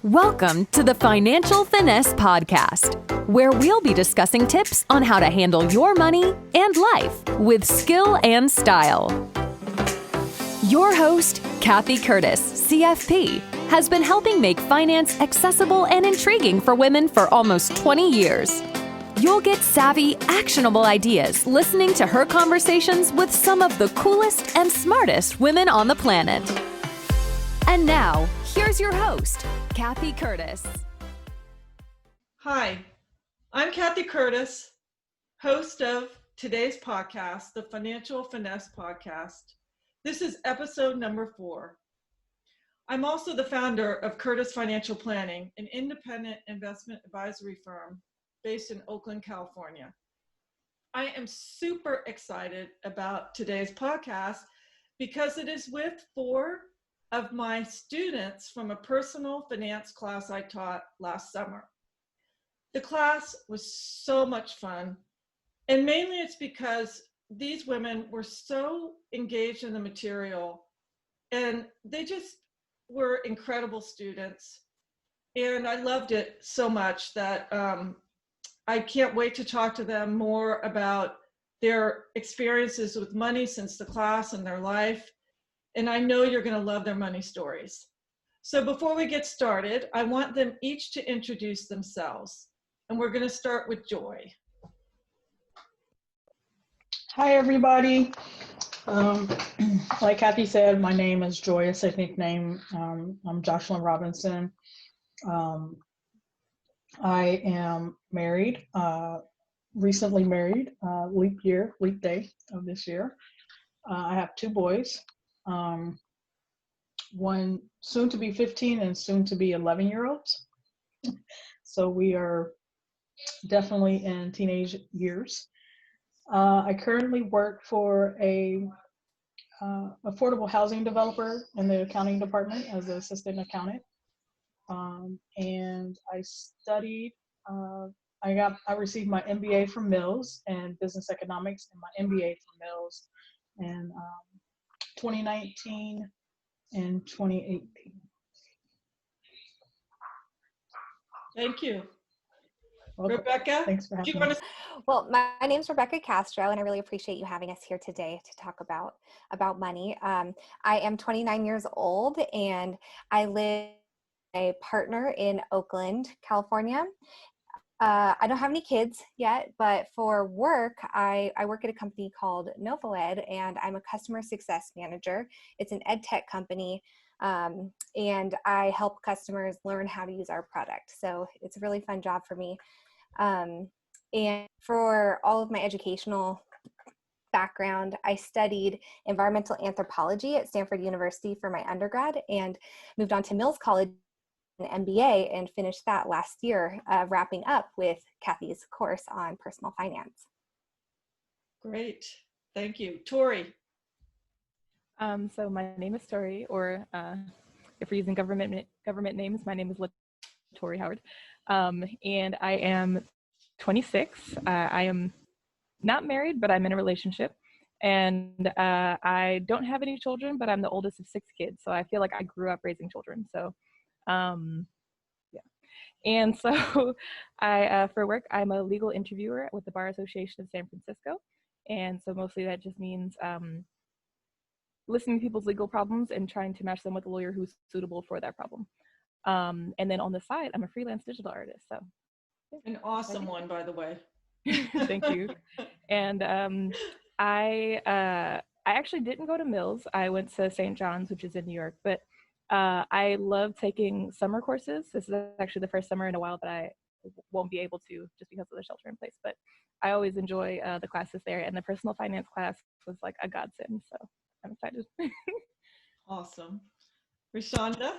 Welcome to the Financial Finesse Podcast, where we'll be discussing tips on how to handle your money and life with skill and style. Your host, Cathy Curtis, CFP, has been helping make finance accessible and intriguing for women for almost 20 years. You'll get savvy, actionable ideas listening to her conversations with some of the coolest and smartest women on the planet. And now, here's your host, Cathy Curtis. Hi, I'm Cathy Curtis, host of today's podcast, the Financial Finesse Podcast. This is episode number 4. I'm also the founder of Curtis Financial Planning, an independent investment advisory firm based in Oakland, California. I am super excited about today's podcast because it is with 4 of my students from a personal finance class I taught last summer. The class was so much fun, and mainly it's because these women were so engaged in the material, and they just were incredible students, and I loved it so much that I can't wait to talk to them more about their experiences with money since the class and their life. And I know you're going to love their money stories. So before we get started, I want them each to introduce themselves. And we're going to start with Joy. Hi, everybody. Like Cathy said, my name is Joy. It's a nickname. I'm Jocelyn Robinson. I am married, recently married, leap day of this year. I have 2 boys. One soon to be 15 and soon to be 11-year-olds. So we are definitely in teenage years. I currently work for a affordable housing developer in the accounting department as an assistant accountant. And I studied, I received my MBA from Mills in business economics and my MBA from Mills in 2019 and 2018. Thank you. Welcome. Rebecca? Thanks for having me. Well, my name is Rebecca Castro, and I really appreciate you having us here today to talk about money. I am 29 years old, and I live with a partner in Oakland, California. I don't have any kids yet, but for work, I work at a company called NovoEd, and I'm a customer success manager. It's an ed tech company, and I help customers learn how to use our product. So it's a really fun job for me. And for all of my educational background, I studied environmental anthropology at Stanford University for my undergrad and moved on to Mills College, an MBA, and finished that last year, wrapping up with Cathy's course on personal finance. Great. Thank you. Tori? So my name is Tori, or if we're using government names, my name is LaTorree Howard, and I am 26. I am not married, but I'm in a relationship, and I don't have any children, but I'm the oldest of 6 kids, so I feel like I grew up raising children. So yeah. And so I for work, I'm a legal interviewer with the Bar Association of San Francisco, and so mostly that just means listening to people's legal problems and trying to match them with a lawyer who's suitable for that problem. And then on the side, I'm a freelance digital artist. So An awesome one, by the way. Thank you. And I actually didn't go to Mills. I went to St. John's, which is in New York, but I love taking summer courses. This is actually the first summer in a while that I won't be able to just because of the shelter in place, but I always enjoy the classes there, and the personal finance class was like a godsend, so I'm excited. Awesome. Reshonda?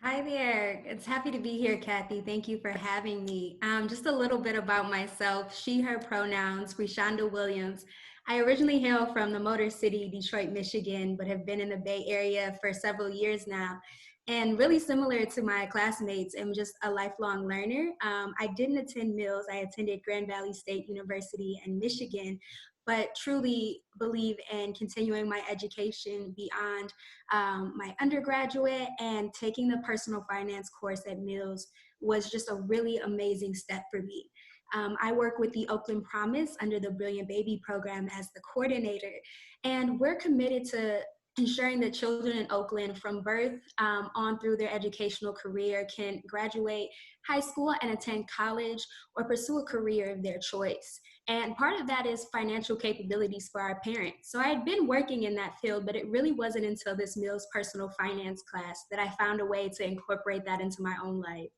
Hi there. It's happy to be here, Cathy. Thank you for having me. Just a little bit about myself. She, her pronouns, Reshonda Williams. I originally hail from the Motor City, Detroit, Michigan, but have been in the Bay Area for several years now. And really similar to my classmates, I'm just a lifelong learner. I didn't attend Mills. I attended Grand Valley State University in Michigan, but truly believe in continuing my education beyond my undergraduate, and taking the personal finance course at Mills was just a really amazing step for me. I work with the Oakland Promise under the Brilliant Baby program as the coordinator, and we're committed to ensuring that children in Oakland from birth on through their educational career can graduate high school and attend college or pursue a career of their choice. And part of that is financial capabilities for our parents. So I had been working in that field, but it really wasn't until this Mills personal finance class that I found a way to incorporate that into my own life.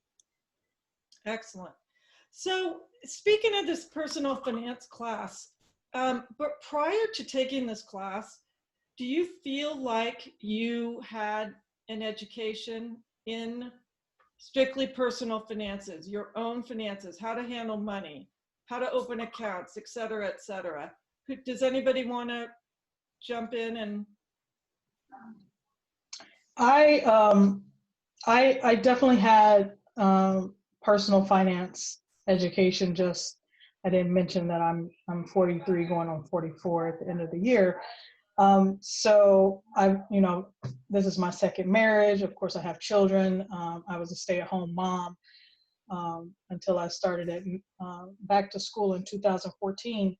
Excellent. So speaking of this personal finance class, but prior to taking this class, do you feel like you had an education in strictly personal finances, your own finances, how to handle money, how to open accounts, et cetera, et cetera? Does anybody want to jump in? And I definitely had personal finance education. Just I didn't mention that I'm 43 going on 44 at the end of the year. So this is my second marriage. Of course, I have children. I was a stay-at-home mom until I started at back to school in 2014.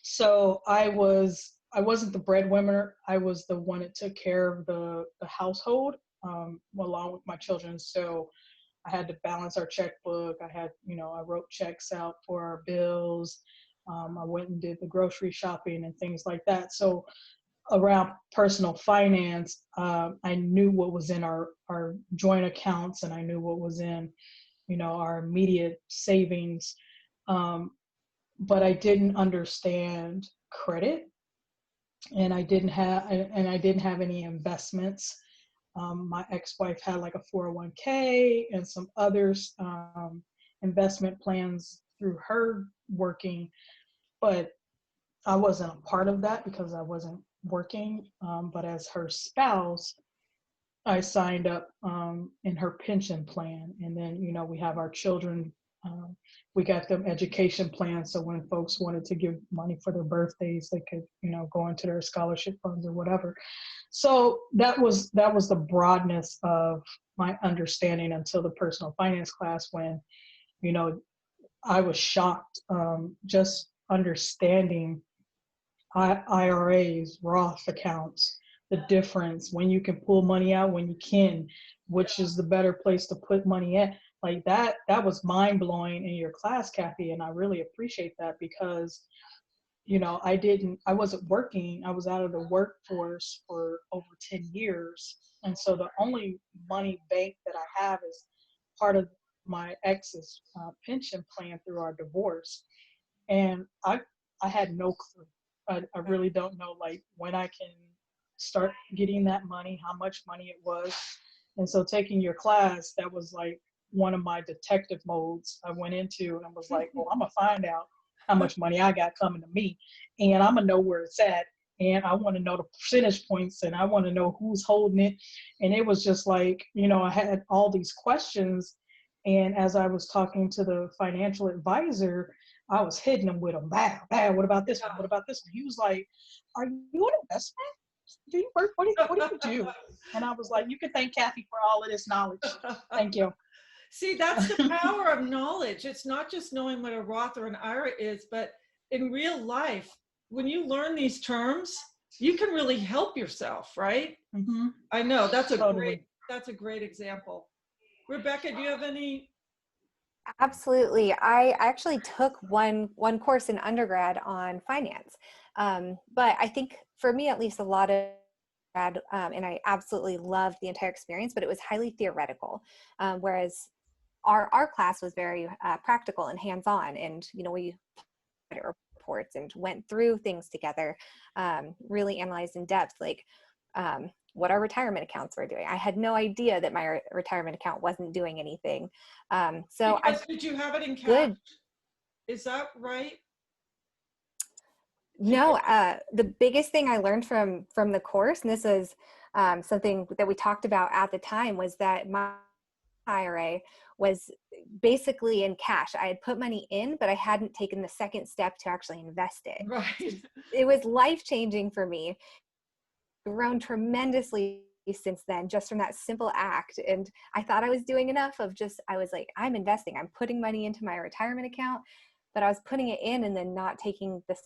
So I wasn't the breadwinner. I was the one that took care of the household along with my children. So I had to balance our checkbook. I wrote checks out for our bills. I went and did the grocery shopping and things like that. So around personal finance, I knew what was in our joint accounts, and I knew what was in, our immediate savings. But I didn't understand credit, and I didn't have any investments. My ex-wife had like a 401k and some others investment plans through her working, but I wasn't a part of that because I wasn't working. But as her spouse, I signed up in her pension plan, and then we have our children. We got them education plans, so when folks wanted to give money for their birthdays, they could go into their scholarship funds or whatever. So that was the broadness of my understanding until the personal finance class, when I was shocked just understanding IRAs, Roth accounts, the difference, when you can pull money out, when you can, which is the better place to put money in. Like that was mind blowing in your class, Cathy, and I really appreciate that because, I wasn't working. I was out of the workforce for over 10 years. And so the only money bank that I have is part of my ex's pension plan through our divorce. And I had no clue. I really don't know when I can start getting that money, how much money it was. And so taking your class, that was like one of my detective modes I went into, and I was like, well, I'm gonna find out how much money I got coming to me, and I'm gonna know where it's at, and I want to know the percentage points, and I want to know who's holding it. And it was just like, I had all these questions, and as I was talking to the financial advisor, I was hitting him with them. Bad. What about this one? What about this one? He was like, "Are you an investment? Do you work? What do you do?" And I was like, "You can thank Cathy for all of this knowledge. Thank you." See, that's the power of knowledge. It's not just knowing what a Roth or an IRA is, but in real life, when you learn these terms, you can really help yourself, right? Mm-hmm. I know that's a Totally. great example. Rebecca, do you have any? Absolutely. I actually took one course in undergrad on finance. But I think for me, at least, a lot of and I absolutely loved the entire experience, but it was highly theoretical. Whereas our class was very practical and hands-on, and we credit reports and went through things together, really analyzed in depth, what our retirement accounts were doing. I had no idea that my retirement account wasn't doing anything. Did you have it in cash? Good. Is that right? No, the biggest thing I learned from the course, and this is something that we talked about at the time, was that my IRA was basically in cash. I had put money in, but I hadn't taken the second step to actually invest it. Right. It was life-changing for me. Grown tremendously since then, just from that simple act. And I thought I was doing enough of I was like, I'm investing, I'm putting money into my retirement account, but I was putting it in and then not taking this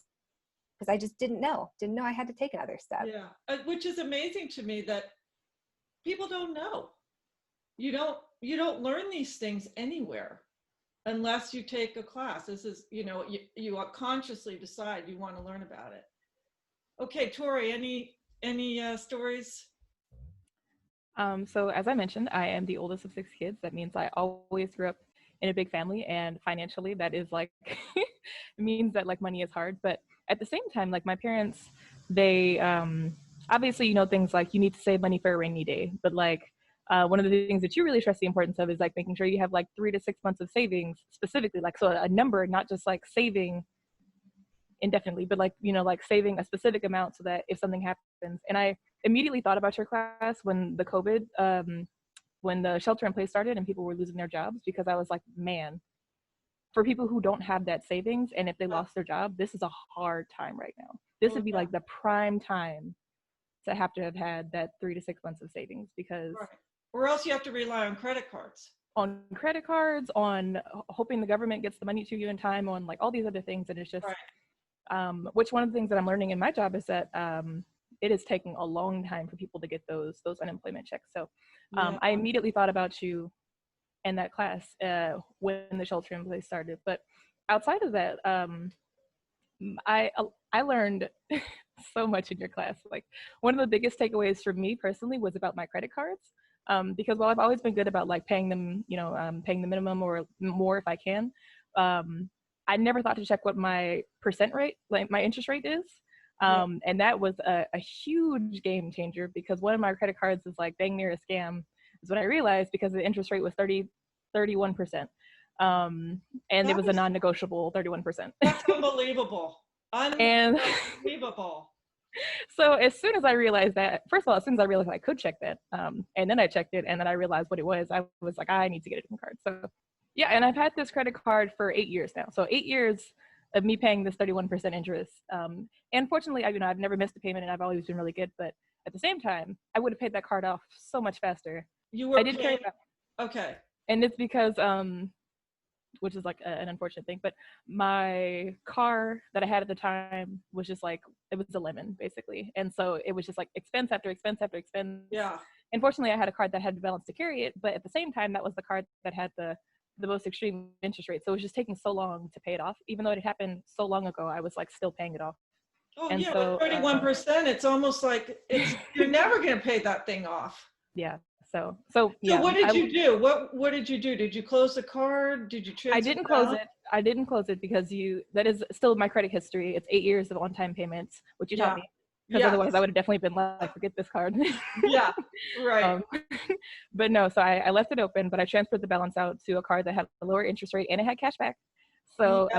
because I just didn't know I had to take another step. Yeah. Which is amazing to me that people don't know. You don't learn these things anywhere unless you take a class. This is, you consciously decide you want to learn about it. Okay, Tori, any stories? So as I mentioned, I am the oldest of 6 kids. That means I always grew up in a big family, and financially that is like it means that like money is hard. But at the same time, like my parents, they obviously, things like you need to save money for a rainy day, but like one of the things that you really stress the importance of is like making sure you have like 3 to 6 months of savings specifically, like so a number, not just like saving indefinitely, but like like saving a specific amount so that if something happens. And I immediately thought about your class when the COVID when the shelter in place started and people were losing their jobs, because I was like, man, for people who don't have that savings and if they lost their job, this is a hard time right now. This would be like the prime time to have had that 3 to 6 months of savings, because or else you have to rely on credit cards, on hoping the government gets the money to you in time, on like all these other things. And it's just which one of the things that I'm learning in my job is that it is taking a long time for people to get those unemployment checks. So I immediately thought about you and that class when the shelter in place started. But outside of that, I learned so much in your class. Like one of the biggest takeaways for me personally was about my credit cards, because while I've always been good about like paying them, paying the minimum or more if I can, I never thought to check what my percent rate, like my interest rate is. And that was a huge game changer, because one of my credit cards is like dang near a scam, is what I realized, because the interest rate was 31%. And it was a non-negotiable 31%. That's unbelievable. Unbelievable. So as soon as I realized that, first of all, as soon as I realized I could check that, and then I checked it, and then I realized what it was, I was like, I need to get a different card. So yeah, and I've had this credit card for 8 years now. So 8 years of me paying this 31% interest. And fortunately, I've never missed a payment, and I've always been really good. But at the same time, I would have paid that card off so much faster. I did carry that. Okay. And it's because, which is like an unfortunate thing, but my car that I had at the time was just like, it was a lemon basically. And so it was just like expense after expense after expense. Yeah. Unfortunately, I had a card that had the balance to carry it, but at the same time, that was the card that had the most extreme interest rate. So it was just taking so long to pay it off. Even though it happened so long ago, I was like still paying it off. Oh, and yeah, so, with 31%, it's almost like you're never going to pay that thing off. Yeah. So yeah. So what did you do? What did you do? Did you close the card? Did you transfer? I didn't close it. I didn't close it because that is still my credit history. It's 8 years of on-time payments, which you taught me. Because otherwise I would have definitely been like, forget this card. Yeah, right. But no, so I left it open, but I transferred the balance out to a card that had a lower interest rate and it had cash back. So,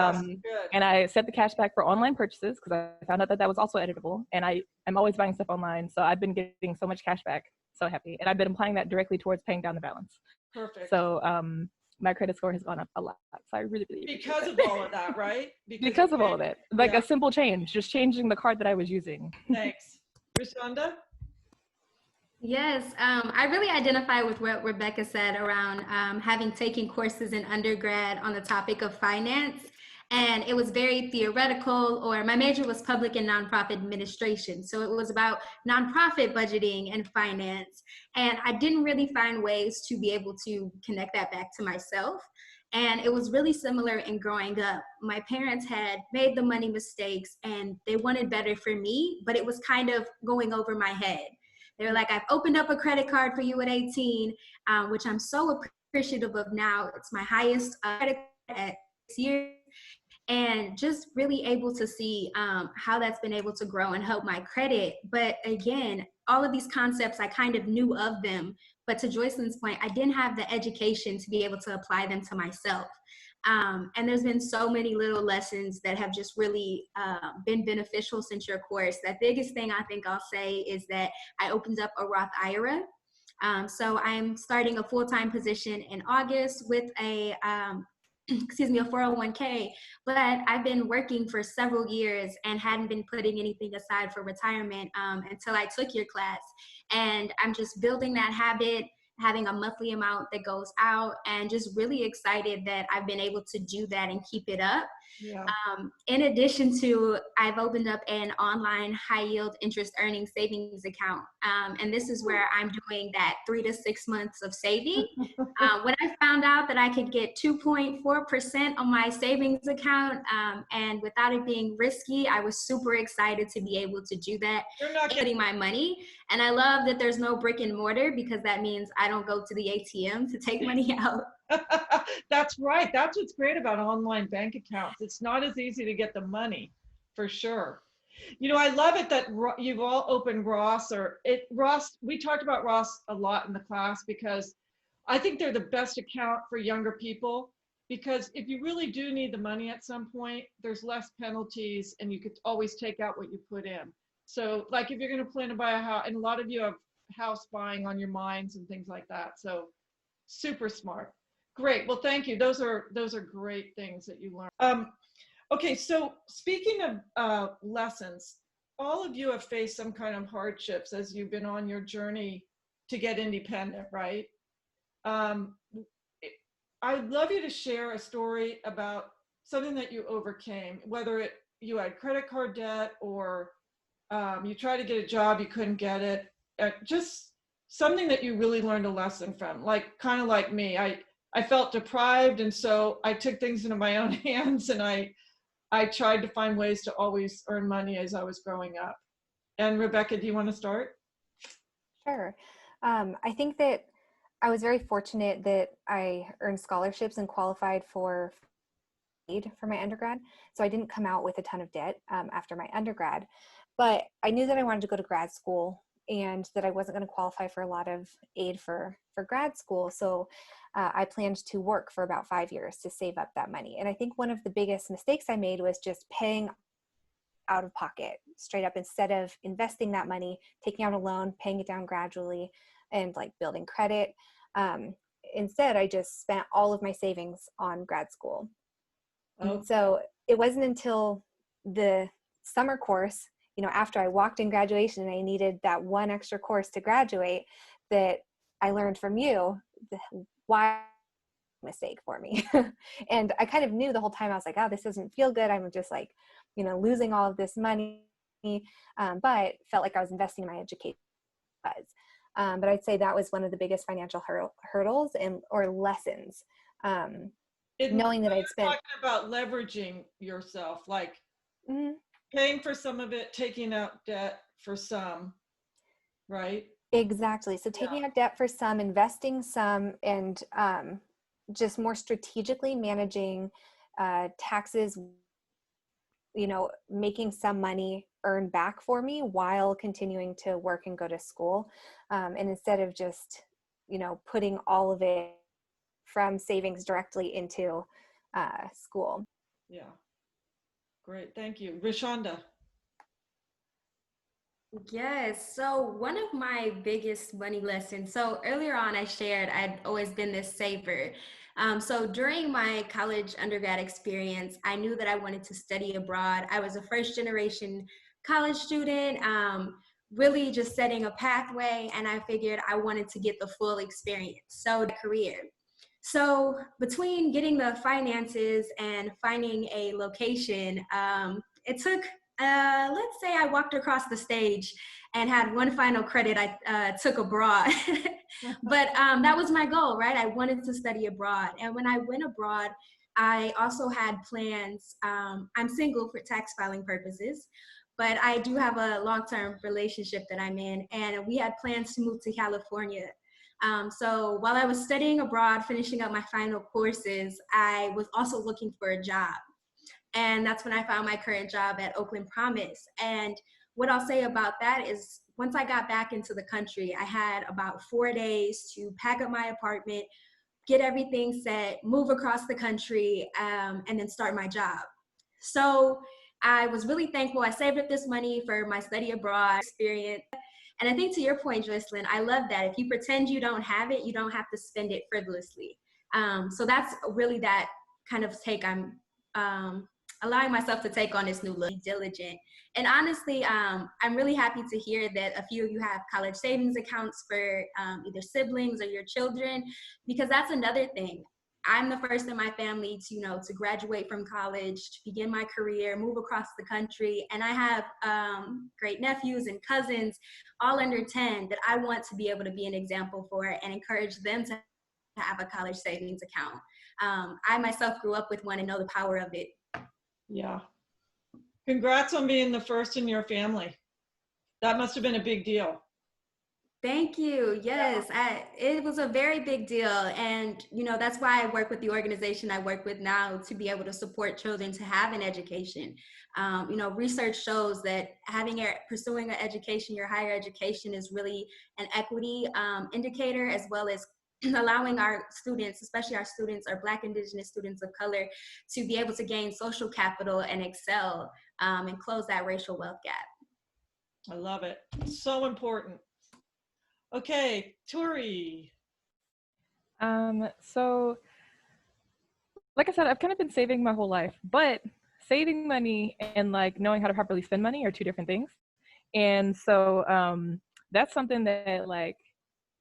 and I set the cash back for online purchases because I found out that was also editable, and I'm always buying stuff online. So I've been getting so much cash back. So happy. And I've been applying that directly towards paying down the balance. Perfect. So, my credit score has gone up a lot. So I really because of all of that, right? Because of all of that, like a simple change, just changing the card that I was using. Thanks. Reshonda? Yes, I really identify with what Rebecca said around having taken courses in undergrad on the topic of finance. And it was very theoretical, or my major was public and nonprofit administration. So it was about nonprofit budgeting and finance. And I didn't really find ways to be able to connect that back to myself. And it was really similar in growing up. My parents had made the money mistakes and they wanted better for me, but it was kind of going over my head. They were like, I've opened up a credit card for you at 18, which I'm so appreciative of now. It's my highest credit card at 6 years. And just really able to see how that's been able to grow and help my credit. But again, all of these concepts, I kind of knew of them. But to Jocelyn's point, I didn't have the education to be able to apply them to myself. And there's been so many little lessons that have just really been beneficial since your course. The biggest thing I think I'll say is that I opened up a Roth IRA. So I'm starting a full-time position in August with a excuse me, a 401k, but I've been working for several years and hadn't been putting anything aside for retirement until I took your class. And I'm just building that habit, having a monthly amount that goes out, and just really excited that I've been able to do that and keep it up. Yeah. In addition to, I've opened up an online high yield interest earning savings account. And this is where I'm doing that 3 to 6 months of saving. When I found out that I could get 2.4% on my savings account, and without it being risky, I was super excited to be able to do that, You're not getting my money. And I love that there's no brick and mortar, because that means I don't go to the ATM to take money out. That's right. That's what's great about online bank accounts. It's not as easy to get the money, for sure. You know, I love it that you've all opened Ross Ross. We talked about Ross a lot in the class, because I think they're the best account for younger people, because if you really do need the money at some point, there's less penalties and you could always take out what you put in. So like if you're going to plan to buy a house, and a lot of you have house buying on your minds and things like that. So super smart. Great. Well, thank you. Those are great things that you learned. Okay, so speaking of lessons, all of you have faced some kind of hardships as you've been on your journey to get independent, right? I'd love you to share a story about something that you overcame, whether you had credit card debt, or you tried to get a job, you couldn't get it, just something that you really learned a lesson from, like kind of like me. I felt deprived, and so I took things into my own hands, and I tried to find ways to always earn money as I was growing up. And Rebecca, do you want to start? Sure. I think that I was very fortunate that I earned scholarships and qualified for aid for my undergrad. So I didn't come out with a ton of debt after my undergrad, but I knew that I wanted to go to grad school and that I wasn't going to qualify for a lot of aid for grad school. So I planned to work for about 5 years to save up that money. And I think one of the biggest mistakes I made was just paying out of pocket straight up, instead of investing that money, taking out a loan, paying it down gradually, and like building credit. Instead, I just spent all of my savings on grad school. Oh. So it wasn't until the summer course, after I walked in graduation and I needed that one extra course to graduate, that I learned from you why mistake for me. And I kind of knew the whole time. I was like, oh, this doesn't feel good. I'm just like, losing all of this money, but felt like I was investing in my education. But I'd say that was one of the biggest financial hurdles or lessons. Knowing that I'd spent. Talking about leveraging yourself, like paying for some of it, taking out debt for some, right? Exactly. So taking out debt for some, investing some, and just more strategically managing taxes, making some money earn back for me while continuing to work and go to school. And instead of just, putting all of it from savings directly into school. Yeah. Great. Thank you. Reshonda. Yes. So one of my biggest money lessons. So earlier on, I shared I'd always been this saver. So during my college undergrad experience, I knew that I wanted to study abroad. I was a first generation college student, really just setting a pathway, and I figured I wanted to get the full experience. So career. So between getting the finances and finding a location, it took, let's say I walked across the stage and had one final credit I took abroad. But that was my goal, right? I wanted to study abroad. And when I went abroad, I also had plans. I'm single for tax filing purposes, but I do have a long-term relationship that I'm in, and we had plans to move to California. So while I was studying abroad, finishing up my final courses, I was also looking for a job. And that's when I found my current job at Oakland Promise. And what I'll say about that is once I got back into the country, I had about 4 days to pack up my apartment, get everything set, move across the country, and then start my job. So I was really thankful. I saved up this money for my study abroad experience. And I think to your point, Jocelyn, I love that. If you pretend you don't have it, you don't have to spend it frivolously. So that's really that kind of take I'm allowing myself to take on this new look, diligent. And honestly, I'm really happy to hear that a few of you have college savings accounts for either siblings or your children, because that's another thing. I'm the first in my family to, to graduate from college, to begin my career, move across the country. And I have great nephews and cousins, all under 10, that I want to be able to be an example for and encourage them to have a college savings account. I myself grew up with one and know the power of it. Yeah. Congrats on being the first in your family. That must have been a big deal. Thank you. Yes, it was a very big deal. And, that's why I work with the organization I work with now, to be able to support children to have an education. Research shows that pursuing an education, your higher education, is really an equity indicator, as well as allowing our students, especially our students, our Black, Indigenous students of color, to be able to gain social capital and excel and close that racial wealth gap. I love it. So important. Okay, Tori. So like I said, I've kind of been saving my whole life, but saving money and like knowing how to properly spend money are two different things. And so that's something that like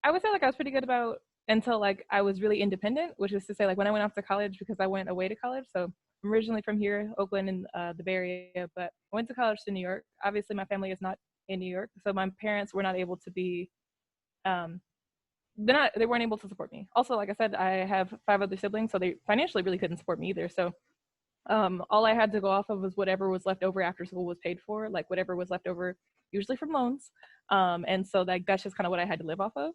I would say like I was pretty good about until like I was really independent, which is to say like when I went off to college, because I went away to college. So I'm originally from here, Oakland in the Bay Area, but I went to college to New York. Obviously my family is not in New York, so my parents were not able to be they weren't able to support me. Also, like I said, I have 5 other siblings, so they financially really couldn't support me either. So all I had to go off of was whatever was left over after school was paid for, like whatever was left over, usually from loans. And so that's just kind of what I had to live off of.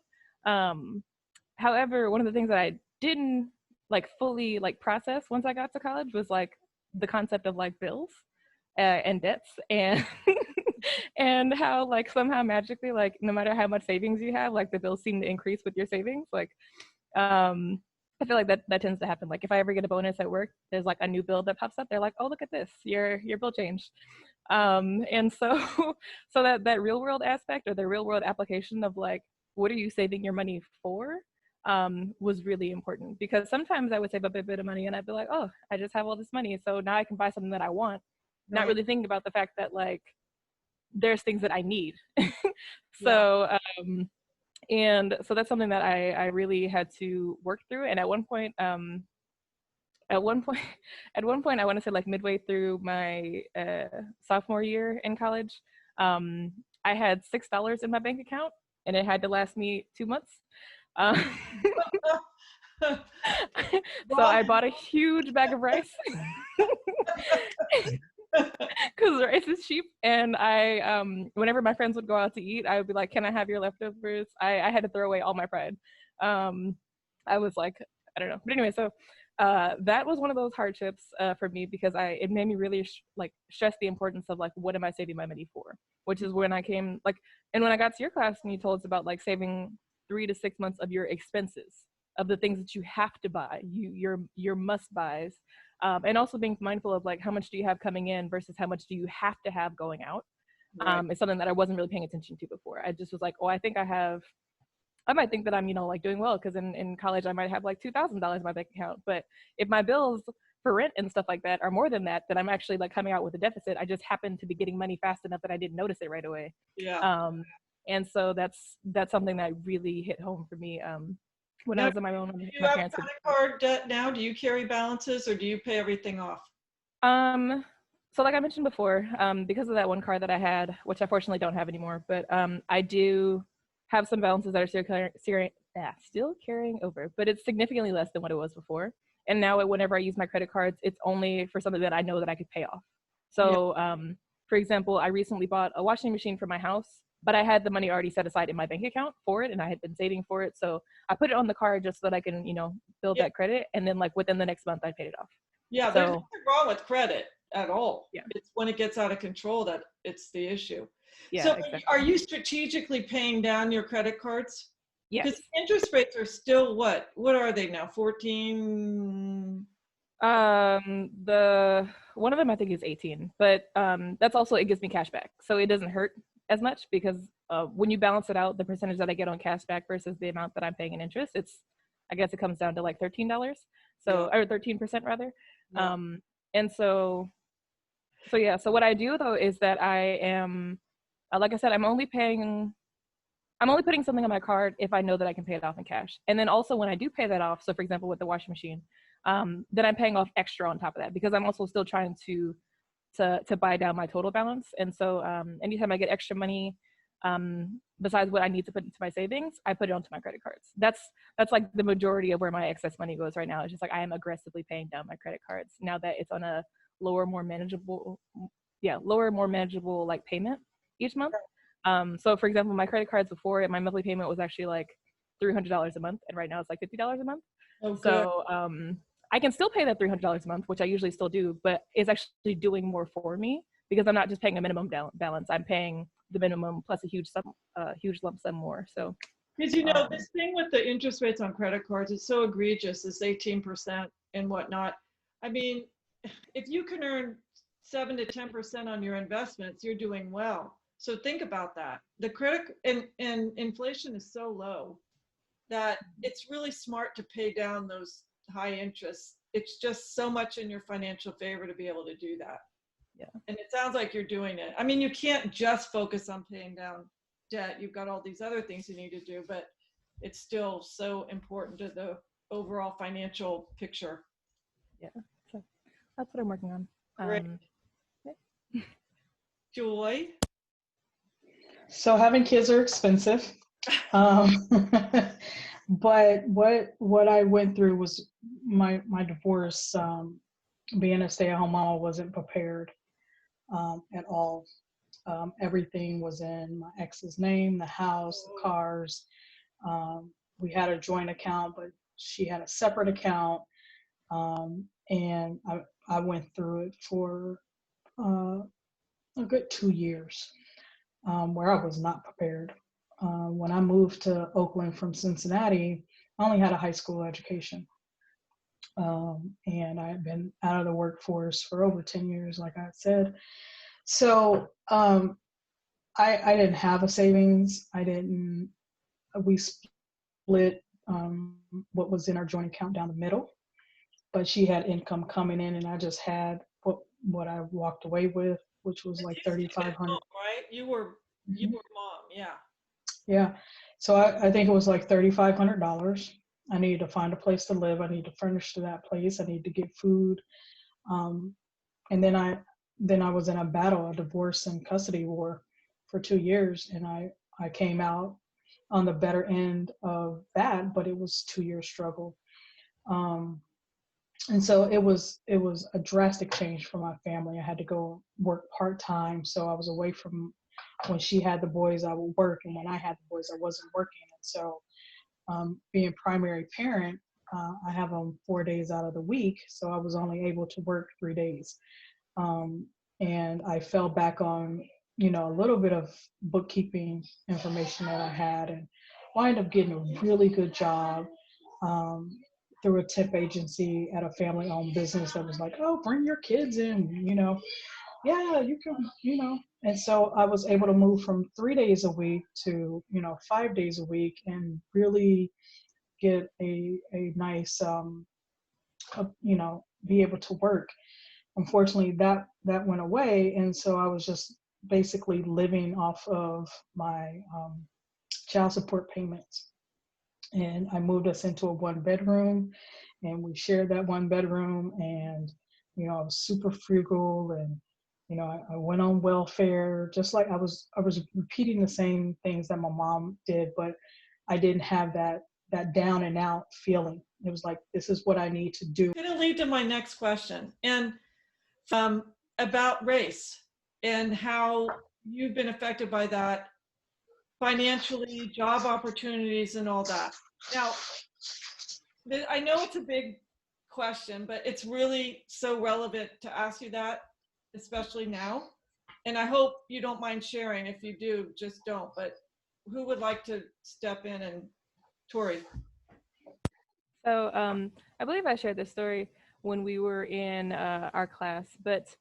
However, one of the things that I didn't like fully like process once I got to college was like the concept of like bills and debts and and how like somehow magically like no matter how much savings you have, like the bills seem to increase with your savings. Like I feel like that tends to happen. Like if I ever get a bonus at work, there's like a new bill that pops up. They're like, oh, look at this, your bill changed. And so so that real world aspect, or the real world application of like what are you saving your money for, was really important, because sometimes I would save up a bit of money and I'd be like, oh, I just have all this money, so now I can buy something that I want, not really thinking about the fact that like there's things that I need. So and so that's something that I really had to work through. And at one point I want to say like midway through my sophomore year in college, I had $6 in my bank account and it had to last me 2 months. So I bought a huge bag of rice because rice is cheap. And I whenever my friends would go out to eat, I would be like, can I have your leftovers? I had to throw away all my pride. I was like, I don't know, but anyway, so that was one of those hardships for me, because it made me really stress the importance of like, what am I saving my money for? Which is when I came like, and when I got to your class and you told us about like saving 3 to 6 months of your expenses, of the things that you have to buy, your must buys, and also being mindful of like how much do you have coming in versus how much do you have to have going out. It's something that I wasn't really paying attention to before. I just was like, oh, I might think that I'm, like doing well, because in college I might have like $2,000 in my bank account. But if my bills for rent and stuff like that are more than that, then I'm actually like coming out with a deficit. I just happen to be getting money fast enough that I didn't notice it right away. And so that's something that really hit home for me when I was on my own. Do you have credit card debt now? Do you carry balances, or do you pay everything off? So like I mentioned before, because of that one card that I had, which I fortunately don't have anymore, but I do have some balances that are still carrying over, but it's significantly less than what it was before. And now whenever I use my credit cards, it's only for something that I know that I could pay off. So for example, I recently bought a washing machine for my house, but I had the money already set aside in my bank account for it, and I had been saving for it. So I put it on the card just so that I can, build that credit. And then like within the next month, I paid it off. Yeah, there's nothing wrong with credit at all. Yeah. It's when it gets out of control that it's the issue. Yeah, so exactly. Are you strategically paying down your credit cards? Yes. Because interest rates are still what are they now? 14? The one of them I think is 18, but that's also, it gives me cash back. So it doesn't hurt as much, because when you balance it out, the percentage that I get on cash back versus the amount that I'm paying in interest, I guess it comes down to like $13. So, or 13% rather. Yeah. And so yeah, so what I do though is that I am, like I said, I'm only putting something on my card if I know that I can pay it off in cash. And then also when I do pay that off, so for example, with the washing machine, then I'm paying off extra on top of that because I'm also still trying to buy down my total balance. And so anytime I get extra money, besides what I need to put into my savings, I put it onto my credit cards. That's like the majority of where my excess money goes right now. It's just like I am aggressively paying down my credit cards now that it's on a lower, more manageable like payment each month. So for example, my credit cards before, my monthly payment was actually like $300 a month, and right now it's like $50 a month. Oh, good. So I can still pay that $300 a month, which I usually still do, but it's actually doing more for me because I'm not just paying a minimum balance. I'm paying the minimum plus a huge lump sum more. So Because this thing with the interest rates on credit cards is so egregious. It's 18% and whatnot. I mean, if you can earn 7 to 10% on your investments, you're doing well. So think about that. The credit and inflation is so low that it's really smart to pay down those high interests. It's just so much in your financial favor to be able to do that. Yeah. And it sounds like you're doing it. I mean, you can't just focus on paying down debt. You've got all these other things you need to do, but it's still so important to the overall financial picture. Yeah. So that's what I'm working on. Great. Yeah. Joy? So having kids are expensive. But what I went through was my divorce. Being a stay-at-home mom, I wasn't prepared at all. Everything was in my ex's name, the house, the cars. We had a joint account, but she had a separate account. And I went through it for a good 2 years where I was not prepared. When I moved to Oakland from Cincinnati, I only had a high school education. And I had been out of the workforce for over 10 years, like I said. So I didn't have a savings. We split what was in our joint account down the middle, but she had income coming in and I just had what I walked away with, which was like $3,500. Right? You were mom, yeah. Yeah. So I think it was like $3,500. I needed to find a place to live. I need to furnish to that place. I need to get food. And then I was in a divorce and custody war for 2 years. And I came out on the better end of that, but it was 2 year struggle. And so it was a drastic change for my family. I had to go work part-time. So I was away from when she had the boys, I would work. And when I had the boys, I wasn't working. And so being primary parent, I have them 4 days out of the week. So I was only able to work 3 days. And I fell back on, a little bit of bookkeeping information that I had and wind up getting a really good job through a temp agency at a family-owned business that was like, oh, bring your kids in, yeah, you can, And so I was able to move from 3 days a week to, 5 days a week and really get a nice, be able to work. Unfortunately, that went away. And so I was just basically living off of my child support payments. And I moved us into a 1-bedroom and we shared that 1 bedroom and, I was super frugal and, I went on welfare, just like I was repeating the same things that my mom did, but I didn't have that down and out feeling. It was like, this is what I need to do. It's going to lead to my next question. And about race and how you've been affected by that financially, job opportunities and all that. Now, I know it's a big question, but it's really so relevant to ask you that, especially now. And I hope you don't mind sharing. If you do, just don't. But who would like to step in? And Tori. So I believe I shared this story when we were in our class, but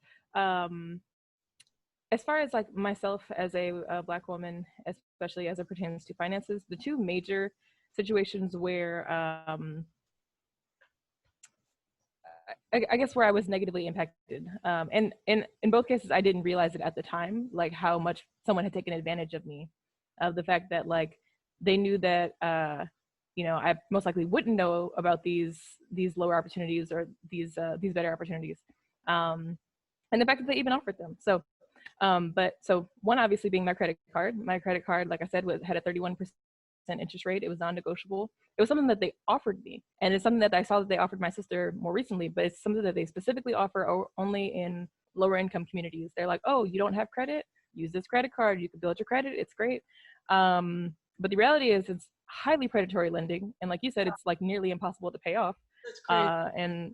as far as like myself as a Black woman, especially as it pertains to finances, the two major situations where I guess where I was negatively impacted, and in both cases I didn't realize it at the time, like how much someone had taken advantage of me, of the fact that like they knew that I most likely wouldn't know about these lower opportunities or these better opportunities, and the fact that they even offered them. So but so one obviously being my credit card. My credit card, like I said, had a 31% interest rate. It was non-negotiable. It was something that they offered me, and it's something that I saw that they offered my sister more recently. But it's something that they specifically offer only in lower income communities. They're like, oh, you don't have credit? Use this credit card. You can build your credit. It's great. But the reality is, it's highly predatory lending, and like you said, it's like nearly impossible to pay off. That's crazy.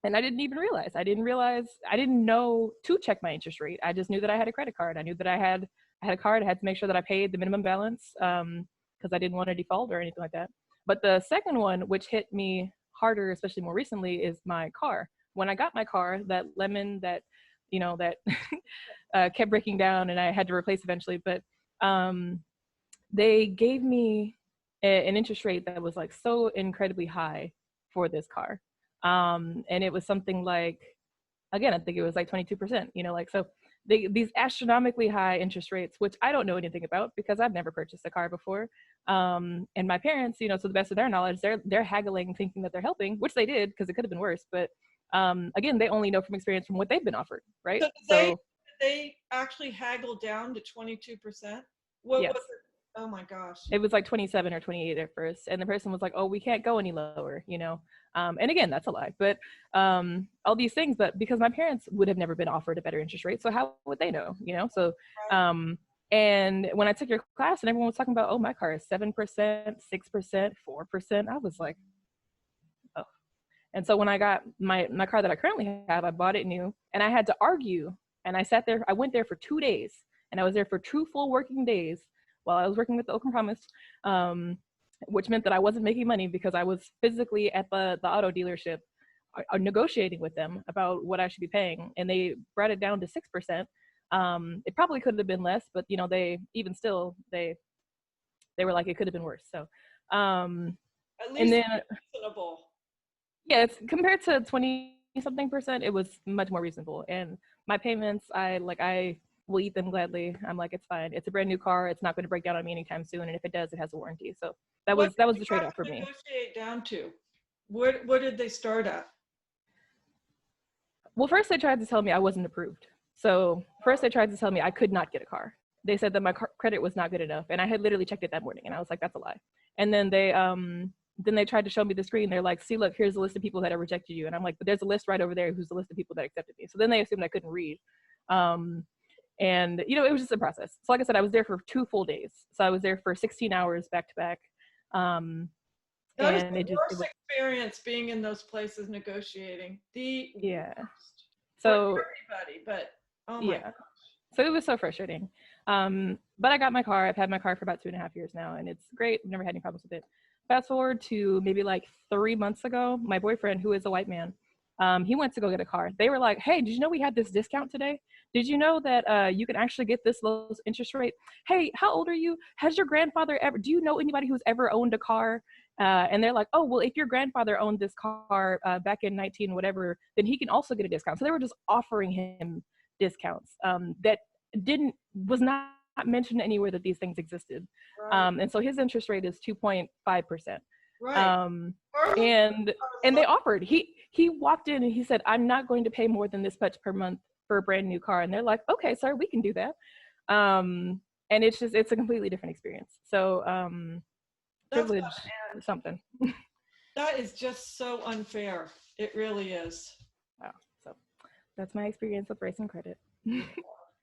And I didn't even realize. I didn't know to check my interest rate. I just knew that I had a credit card. I knew that I had a card. I had to make sure that I paid the minimum balance because I didn't want to default or anything like that. But the second one, which hit me harder, especially more recently, is my car. When I got my car, that lemon that kept breaking down and I had to replace eventually. But they gave me an interest rate that was like so incredibly high for this car. And it was something like, again, I think it was like 22%, like, so these astronomically high interest rates, which I don't know anything about because I've never purchased a car before. And my parents, to the best of their knowledge, they're haggling, thinking that they're helping, which they did because it could have been worse. But again, they only know from experience from what they've been offered, right? So they actually haggled down to 22%? What yes. was it? Oh my gosh. It was like 27 or 28 at first. And the person was like, oh, we can't go any lower, and again, that's a lie, but all these things, but because my parents would have never been offered a better interest rate. So how would they know, So, and when I took your class and everyone was talking about, oh, my car is 7%, 6%, 4%, I was like, oh. And so when I got my car that I currently have, I bought it new and I had to argue. And I went there for 2 days and I was there for 2 full working days while I was working with the Oakland Promise, which meant that I wasn't making money because I was physically at the auto dealership negotiating with them about what I should be paying. And they brought it down to 6%. It probably could have been less, but they even still, they were like, it could have been worse. So, at least and then, reasonable. yeah, it's compared to 20-something%, it was much more reasonable. And my payments, I will eat them gladly. I'm like, it's fine. It's a brand new car. It's not going to break down on me anytime soon. And if it does, it has a warranty. So that was the trade-off for me. Negotiate down to? What did they start at? Well, first they tried to tell me I wasn't approved. So first they tried to tell me I could not get a car. They said that my credit was not good enough. And I had literally checked it that morning. And I was like, that's a lie. And then they tried to show me the screen. They're like, see, look, here's a list of people that have rejected you. And I'm like, but there's a list right over there. Who's the list of people that accepted me? So then they assumed I couldn't read. And, it was just a process. So like I said, I was there for 2 full days. So I was there for 16 hours back to back. That is the worst experience being in those places negotiating. Yeah. So for everybody, but oh my gosh. So it was so frustrating. But I got my car. I've had my car for about 2.5 years now, and it's great. I've never had any problems with it. Fast forward to maybe like 3 months ago, my boyfriend, who is a white man, he went to go get a car. They were like, hey, did you know we had this discount today? Did you know that you can actually get this low interest rate? Hey, how old are you? Do you know anybody who's ever owned a car? And they're like, oh, well, if your grandfather owned this car back in 19 whatever, then he can also get a discount. So they were just offering him discounts that was not mentioned anywhere that these things existed. Right. And so his interest rate is 2.5%. Right. And they offered, he walked in and he said, I'm not going to pay more than this much per month for a brand new car. And they're like, okay, sir, we can do that. And it's a completely different experience. So privilege or something. That is just so unfair. It really is. Wow. So that's my experience with racing credit.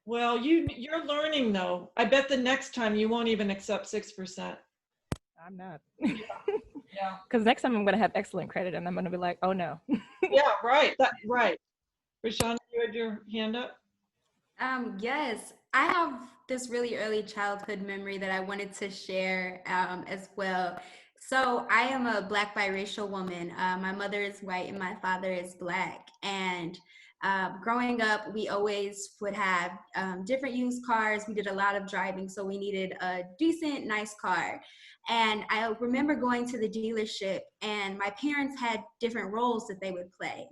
Well, you're learning though. I bet the next time you won't even accept 6%. I'm not. Yeah. Because next time I'm going to have excellent credit and I'm going to be like, oh no. Yeah, right. Right. Reshonda, you had your hand up? Yes, I have this really early childhood memory that I wanted to share as well. So I am a Black biracial woman. My mother is white and my father is Black. And Growing up, we always would have different used cars. We did a lot of driving, so we needed a decent, nice car. And I remember going to the dealership, and my parents had different roles that they would play.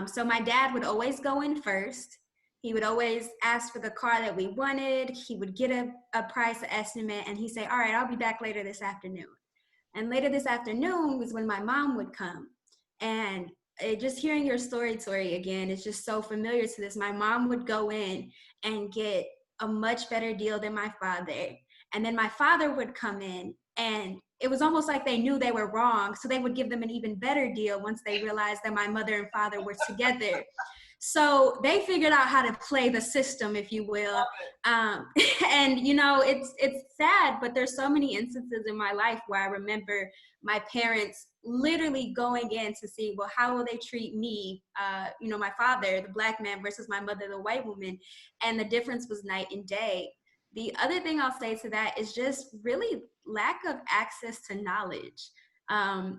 So my dad would always go in first. He would always ask for the car that we wanted. He would get a price estimate, and he'd say, all right, I'll be back later this afternoon. And later this afternoon was when my mom would come. And just hearing your story, Tori, again, is just so familiar to this. My mom would go in and get a much better deal than my father. And then my father would come in, and it was almost like they knew they were wrong. So they would give them an even better deal once they realized that my mother and father were together. So they figured out how to play the system, if you will. And, you know, it's sad, but there's so many instances in my life where I remember my parents literally going in to see, well, how will they treat me? You know, my father, the Black man, versus my mother, the white woman. And the difference was night and day. The other thing I'll say to that is just really lack of access to knowledge.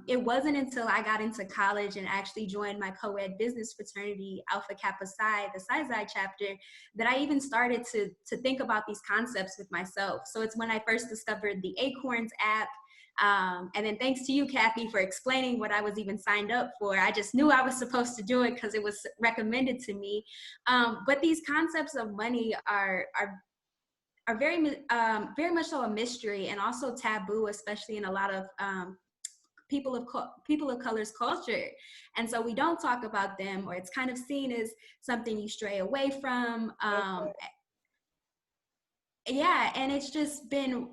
It wasn't until I got into college and actually joined my co-ed business fraternity, Alpha Kappa Psi, the Psi Xi chapter, that I even started to think about these concepts with myself. So it's when I first discovered the Acorns app. And then thanks to you, Cathy, for explaining what I was even signed up for. I just knew I was supposed to do it because it was recommended to me. But these concepts of money are very much so a mystery, and also taboo, especially in a lot of people of color's culture. And so we don't talk about them, or it's kind of seen as something you stray away from. Yeah, and it's just been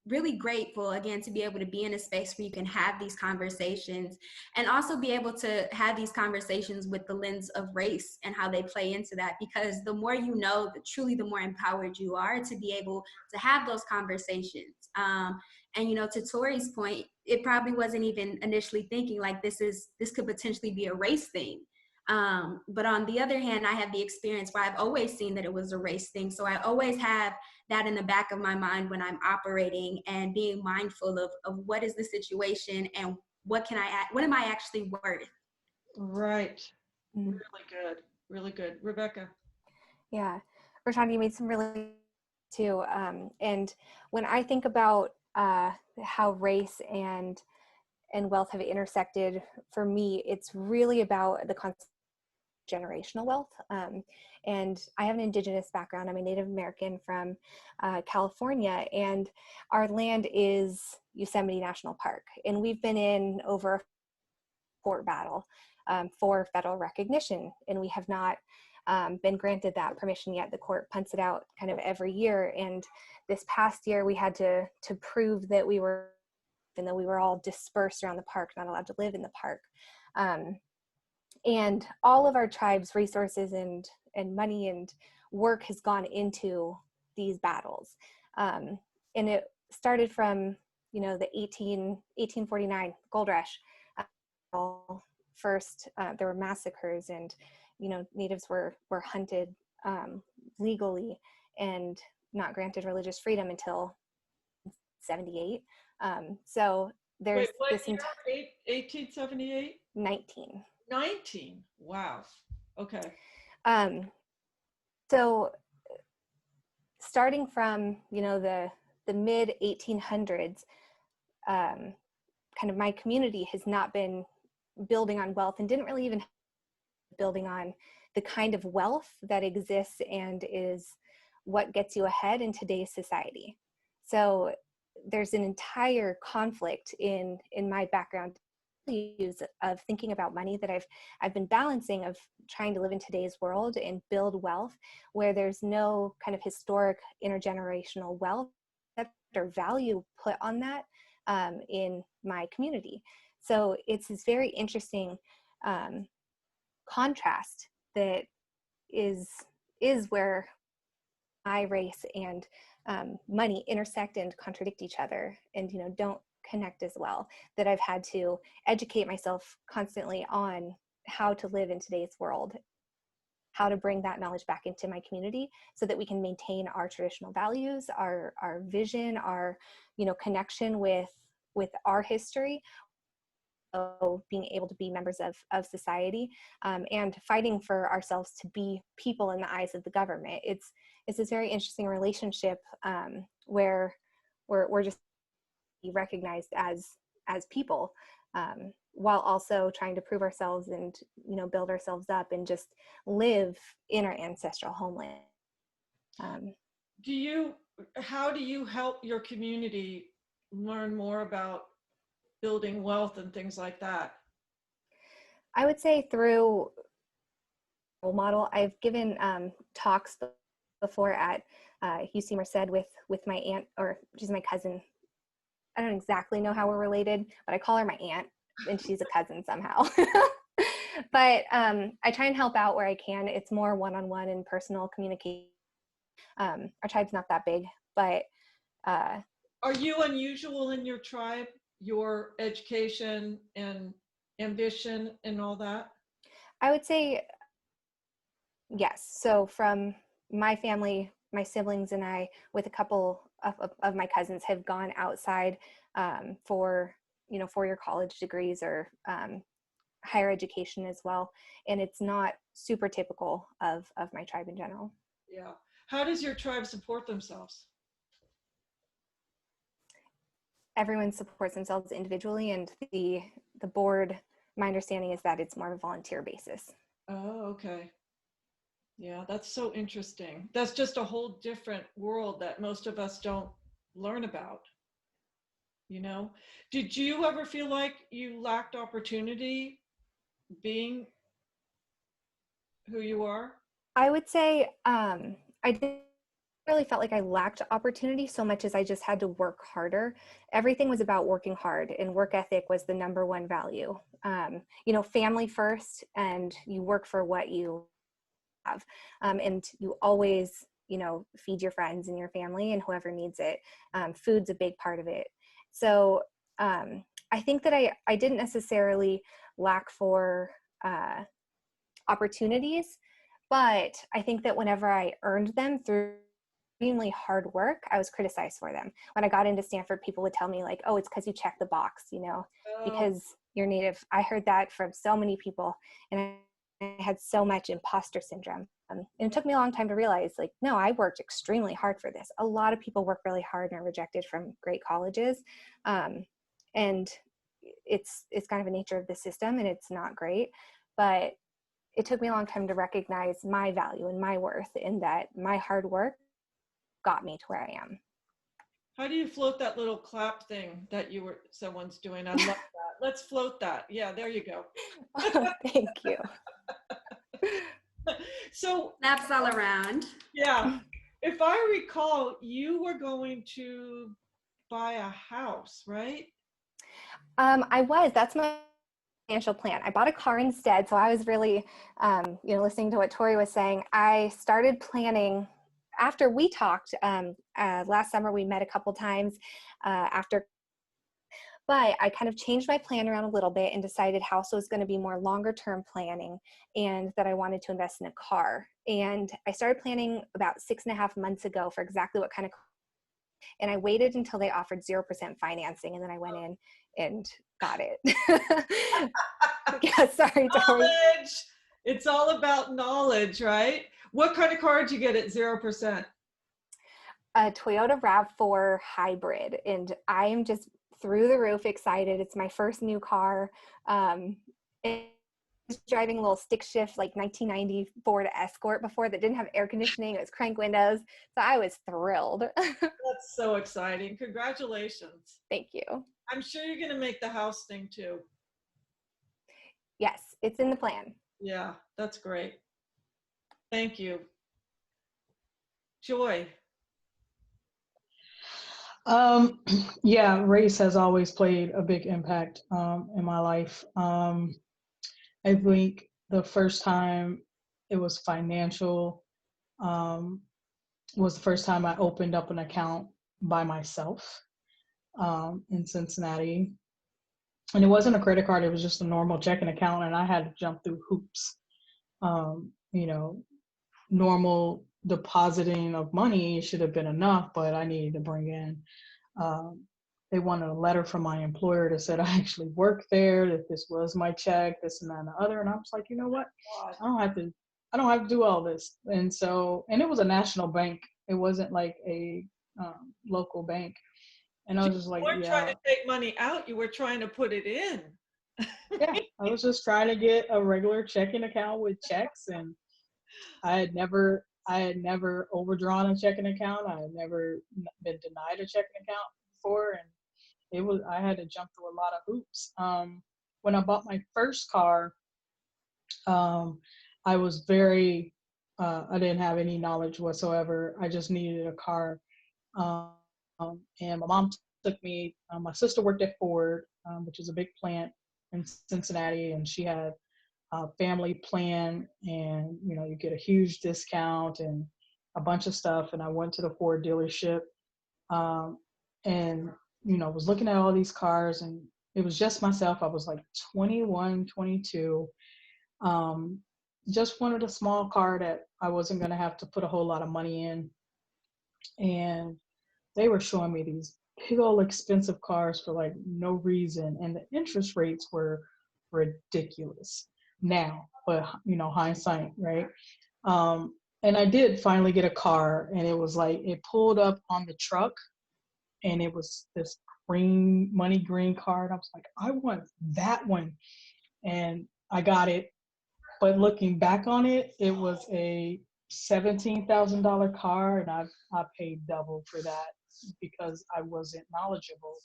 really grateful, again, to be able to be in a space where you can have these conversations, and also be able to have these conversations with the lens of race and how they play into that. Because the more you know, truly the more empowered you are to be able to have those conversations. And, you know, to Tori's point, it probably wasn't even initially thinking like this could potentially be a race thing. But on the other hand, I have the experience where I've always seen that it was a race thing. So I always have that in the back of my mind when I'm operating, and being mindful of what is the situation and what am I actually worth? Right. Really good. Really good. Rebecca. Yeah. Reshonda, you made some really too. And when I think about how race and wealth have intersected, for me, it's really about the concept of generational wealth. And I have an indigenous background. I'm a Native American from California, and our land is Yosemite National Park. And we've been in over a court battle for federal recognition, and we have not been granted that permission yet. The court punts it out kind of every year. And this past year, we had to prove that we were, even though we were all dispersed around the park, not allowed to live in the park. And all of our tribe's resources and money and work has gone into these battles. And it started from, you know, the 1849 gold rush. First, there were massacres, and, you know, natives were hunted legally and not granted religious freedom until 78. So there's Wait, what year? 1878? 19. Wow. Okay. So starting from, you know, the mid 1800s, kind of my community has not been building on wealth, and didn't really even building on the kind of wealth that exists and is what gets you ahead in today's society. So there's an entire conflict in my background of thinking about money that I've been balancing, of trying to live in today's world and build wealth where there's no kind of historic intergenerational wealth or value put on that in my community. So it's this very interesting contrast that is where my race and money intersect and contradict each other, and, you know, don't connect as well, that I've had to educate myself constantly on how to live in today's world, how to bring that knowledge back into my community so that we can maintain our traditional values, our vision, our, you know, connection with our history, being able to be members of society, and fighting for ourselves to be people in the eyes of the government. It's this very interesting relationship, where we're just recognized as people, while also trying to prove ourselves and build ourselves up and just live in our ancestral homeland. How do you help your community learn more about building wealth and things like that? I would say through role model. I've given talks before at UC Merced with my aunt, or she's my cousin. I don't exactly know how we're related, but I call her my aunt, and she's a cousin somehow. But I try and help out where I can. It's more one-on-one and personal communication. Our tribe's not that big, but are you unusual in your tribe, your education and ambition and all that? I would say yes. So from my family, my siblings and I, with a couple of my cousins, have gone outside for four-year college degrees or higher education as well. And it's not super typical of my tribe in general. Yeah. How does your tribe support themselves? Everyone supports themselves individually, and the board, my understanding is that it's more of a volunteer basis. Oh, okay. Yeah, that's so interesting. That's just a whole different world that most of us don't learn about. Did you ever feel like you lacked opportunity being who you are? I would say I didn't really felt like I lacked opportunity so much as I just had to work harder. Everything was about working hard, and work ethic was the number one value. Family first, and you work for what you have, and you always feed your friends and your family and whoever needs it. Food's a big part of it. So I think that I didn't necessarily lack for opportunities, but I think that whenever I earned them through extremely hard work, I was criticized for them. When I got into Stanford, people would tell me like, oh, it's because you check the box, because you're Native. I heard that from so many people, and I had so much imposter syndrome. And it took me a long time to realize, like, no, I worked extremely hard for this. A lot of people work really hard and are rejected from great colleges. And it's kind of a nature of the system, and it's not great. But it took me a long time to recognize my value and my worth, in that my hard work got me to where I am. How do you float that little clap thing that someone's doing? I love that. Let's float that. Yeah, there you go. Thank you. So claps all around. Yeah. If I recall, you were going to buy a house, right? I was. That's my financial plan. I bought a car instead. So I was really, listening to what Tori was saying. I started planning after we talked last summer. We met a couple times but I kind of changed my plan around a little bit and decided house was going to be more longer term planning, and that I wanted to invest in a car. And I started planning about 6.5 months ago for exactly what kind of car. And I waited until they offered 0% financing, and then I went in and got it. Yeah, sorry, Tori. Knowledge. It's all about knowledge, right? What kind of car did you get at 0%? A Toyota RAV4 hybrid, and I am just through the roof excited. It's my first new car. Was driving a little stick shift, like 1990 Ford Escort before, that didn't have air conditioning. It was crank windows. So I was thrilled. That's so exciting. Congratulations. Thank you. I'm sure you're going to make the house thing too. Yes, it's in the plan. Yeah, that's great. Thank you. Joy. Yeah, race has always played a big impact in my life. I think the first time it was financial was the first time I opened up an account by myself in Cincinnati. And it wasn't a credit card, it was just a normal checking account, and I had to jump through hoops. Normal depositing of money should have been enough, but I needed to bring in they wanted a letter from my employer that said I actually worked there, that this was my check, this and that and the other. And I was like, you know what? I don't have to do all this. And so, and it was a national bank. It wasn't like a local bank. And I was just like, You weren't trying yeah, to take money out, you were trying to put it in. yeah. I was just trying to get a regular checking account with checks, and I had never overdrawn a checking account. I had never been denied a checking account before, and I had to jump through a lot of hoops. When I bought my first car, I was very I didn't have any knowledge whatsoever. I just needed a car, um, and my mom took me. My sister worked at Ford, which is a big plant in Cincinnati, and she had a family plan, and you get a huge discount and a bunch of stuff. And I went to the Ford dealership, and was looking at all these cars, and it was just myself. I was like 21, 22. Just wanted a small car that I wasn't going to have to put a whole lot of money in. And they were showing me these big old expensive cars for like no reason, and the interest rates were ridiculous now, but hindsight, right? And I did finally get a car, and it was like, it pulled up on the truck, and it was this money green car, and I was like, I want that one. And I got it. But looking back on it, it was a $17,000 car, and I paid double for that because I wasn't knowledgeable.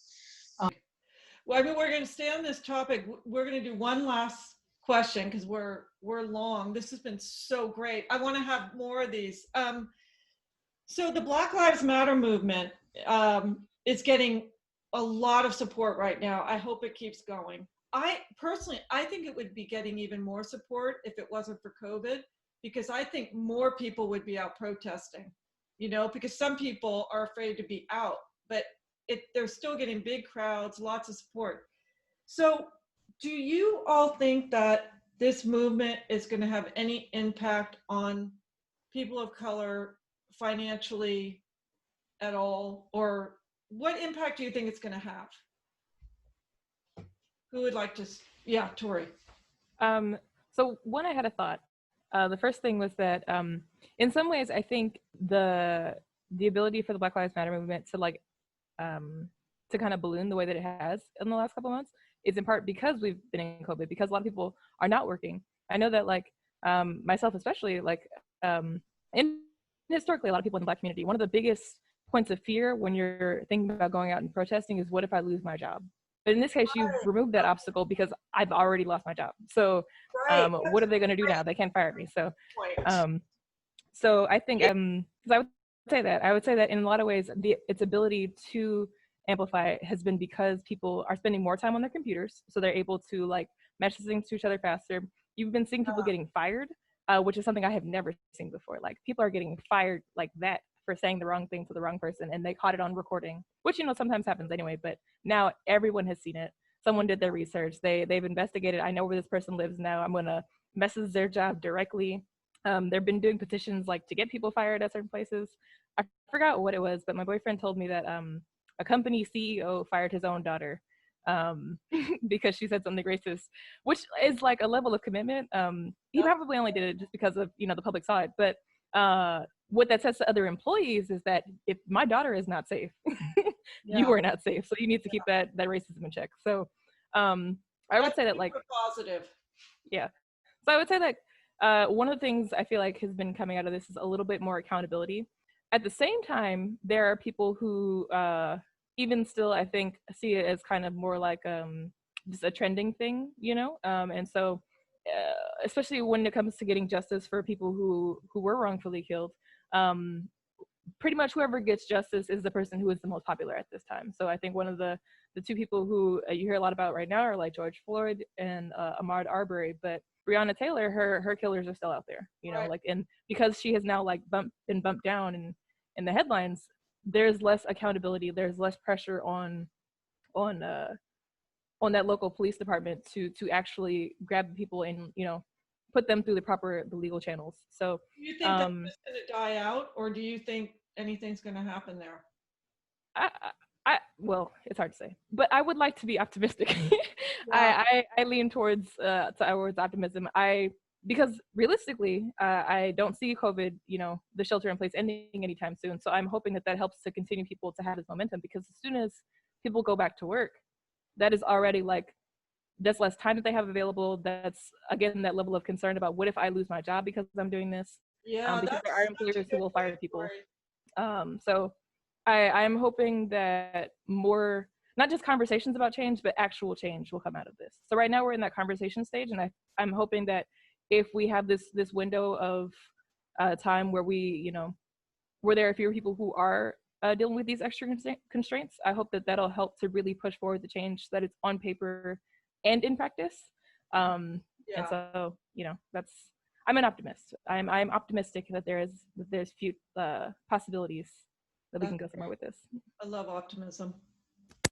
Well, I mean, we're going to stay on this topic. We're going to do one last question because we're long. This has been so great. I want to have more of these. So the Black Lives Matter movement is getting a lot of support right now. I hope it keeps going. I think it would be getting even more support if it wasn't for COVID, because I think more people would be out protesting, because some people are afraid to be out, but they're still getting big crowds, lots of support. So do you all think that this movement is going to have any impact on people of color financially at all? Or what impact do you think it's going to have? Who would like to? Yeah, Tori. So one, I had a thought. The first thing was that in some ways, I think the ability for the Black Lives Matter movement to kind of balloon the way that it has in the last couple of months is in part because we've been in COVID, because a lot of people are not working. I know that myself especially, and historically a lot of people in the Black community, one of the biggest points of fear when you're thinking about going out and protesting is, what if I lose my job? But in this case, you've removed that obstacle because I've already lost my job. So what are they going to do now? They can't fire me. So so I think because I would say that in a lot of ways, its ability to amplify has been because people are spending more time on their computers, so they're able to message things to each other faster. You've been seeing people getting fired, which is something I have never seen before. Like, people are getting fired like that for saying the wrong thing to the wrong person, and they caught it on recording, which sometimes happens anyway, but now everyone has seen it. Someone did their research, they've investigated. I know where this person lives now. I'm gonna message their job directly. They've been doing petitions to get people fired at certain places. I forgot what it was, but my boyfriend told me that a company CEO fired his own daughter because she said something racist, which is a level of commitment. He probably only did it just because of the public saw it, but what that says to other employees is that if my daughter is not safe, you are not safe. So you need to keep that racism in check. So I would say that positive. Yeah. So I would say that one of the things I feel has been coming out of this is a little bit more accountability. At the same time, there are people who even still, I think, see it as kind of more just a trending thing, and so especially when it comes to getting justice for people who were wrongfully killed, pretty much whoever gets justice is the person who is the most popular at this time. So I think one of the two people who you hear a lot about right now are George Floyd and Ahmaud Arbery, but Breonna Taylor, her killers are still out there, Right. and because she has now been bumped down in the headlines, there's less accountability, there's less pressure on that local police department to actually grab people and put them through the legal channels. So Do you think that's just going to die out, or do you think anything's going to happen there? well, it's hard to say, but I would like to be optimistic. Yeah. I lean towards optimism. Because realistically, I don't see COVID, the shelter in place ending anytime soon. So I'm hoping that helps to continue people to have this momentum, because as soon as people go back to work, that is already like, that's less time that they have available. That's, again, that level of concern about what if I lose my job because I'm doing this, Yeah, because there are that's such a employers who good will point, fire people. Tori. So I'm hoping that more, not just conversations about change, but actual change will come out of this. So right now we're in that conversation stage, and I'm hoping that if we have this window of time where where there are fewer people who are dealing with these extra constraints, I hope that that'll help to really push forward the change that it's on paper and in practice. And Yeah, so, I'm an optimist. I'm optimistic that there's few possibilities that we that's can go somewhere great. with this. I love optimism.